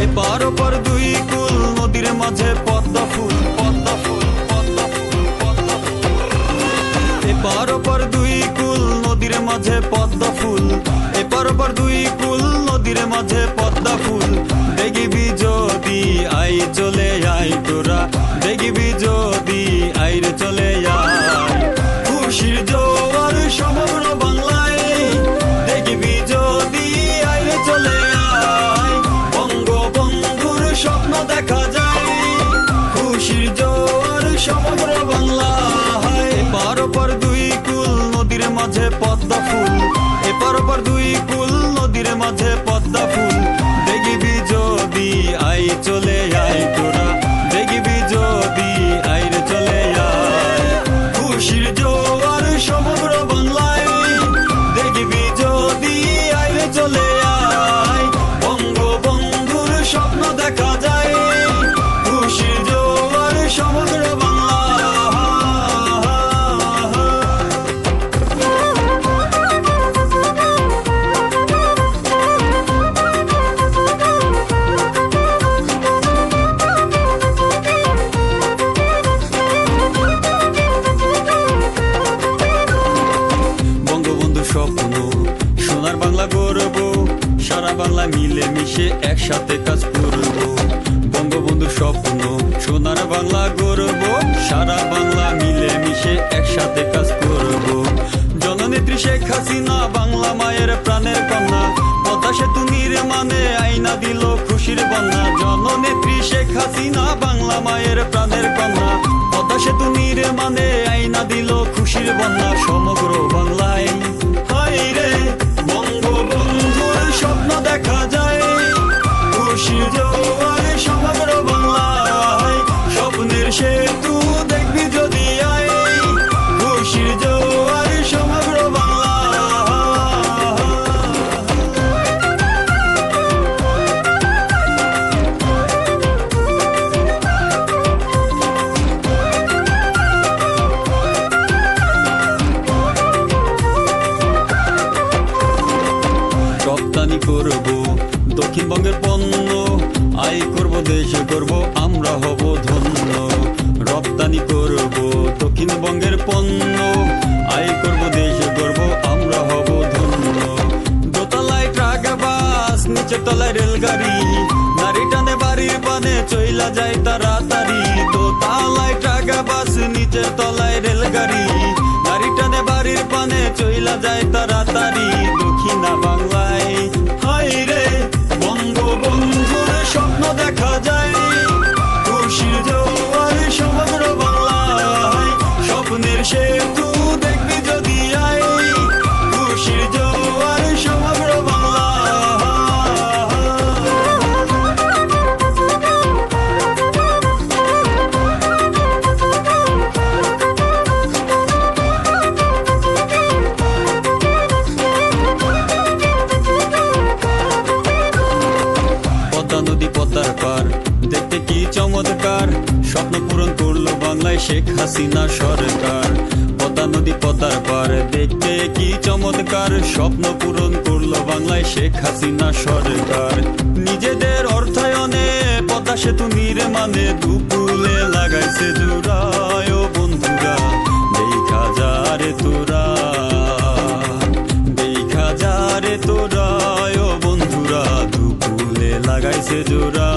এপার ওপার দুই কুল নদীর মাঝে পদ্মা ফুল, পদ্মা ফুল, পদ্মা ফুল, পদ্মা ফুল। এপার ওপার দুই কুল নদীর মাঝে পদ্মা ফুল, এপার ওপার দুই কুল নদীর মাঝে পদ্মা ফুল। দেখবি যদি আই চলে আই তোরা, দেখবি যদি আইরে চলে আয়। খুশির জোয়ার সমগ্র বাংলায়, দেখবি যদি আইরে চলে আয়। বঙ্গবন্ধুর স্বপ্ন দেখা যায়, খুশির জোয়ার সমগ্র বাংলায়। এপার ওপার দুই কুল নদীর মাঝে পদ্মা ফুল, এপার ওপার দুই কুল নদীর মাঝে পদ্মা ফুল। দেখবি যদি আই চলে আয় তোরা, দেখবি যদি আইরে চলে আয়। খুশির জোয়ার সমগ্র বাংলায়, দেখবি যদি আইরে চলে আয়। বঙ্গবন্ধুর স্বপ্ন দেখা যায়, খুশির জোয়ার সমগ্র বাংলা। স্বপ্ন সোনার বাংলা গর্ব, সারা বাংলা মিলে মিশে একসাথে কাজ করব। বঙ্গবন্ধুর স্বপ্ন সোনার বাংলা গর্ব, সারা বাংলা মিলে মিশে একসাথে কাজ করব। জননেত্রী শেখ হাসিনা বাংলা মায়ের প্রাণের কন্যা, পদ্মা সেতু নির্মাণে আইনা দিল খুশির বন্যা। জননেত্রী শেখ হাসিনা বাংলা মায়ের প্রাণের কন্যা, পদ্মা সেতু নির্মাণে আইনা দিল খুশির বন্যা সমগ্র বাংলায়। হায়রে বঙ্গবন্ধুর স্বপ্ন দেখা যায়, খুশির জোয়ার সমগ্র বাংলায়। স্বপ্নের সেতু দেখবি যদি আয়, খুশির জোয়ার সমগ্র বাংলা। রপ্তানি করব দক্ষিণবঙ্গের পণ্য, আয় করব দেশে করব আমরা হব ধন্য। রপ্তানি করব দক্ষিণবঙ্গের পণ্য, আয় করব দেশে করব আমরা হব ধন্য। দোতলায় ট্রাক বাস, নিচে তলায় রেলগাড়ি, নারী টানে বাড়ির পানে চইলা যায় তাড়াতাড়ি। দোতলায় ট্রাক বাস, নিচে তলায় রেলগাড়ি, নারী টানে বাড়ির পানে চইলা যায় তাড়াতাড়ি দক্ষিণা বাংলায়। হায়রে বঙ্গবন্ধুর স্বপ্ন দেখা যায়, খুশির জোয়ার সমগ্র বাংলায়। স্বপ্নের সেতু দেখবি যদি আয়, খুশির জোয়ার সমগ্র বাংলা। পদ্মা নদী পদ্মার পার, দেখতে কি চমৎকার, স্বপ্ন পূরণ করলো বাংলায় শেখ হাসিনা সরকার। পদ্মা নদী পদ্মার পার, দেখতে কি চমৎকার, স্বপ্ন পূরণ করলো বাংলায় শেখ হাসিনা সরকার। নিজেদের অর্থায়নে পদ্মা সেতু নির্মাণে দুকুলে লাগাইছে জোড়ায়। ও বন্ধুরা দেখা যা রে তোরা, দেখা যা রে তোরা। ও বন্ধুরা দুকুলে লাগাইছে জোড়া।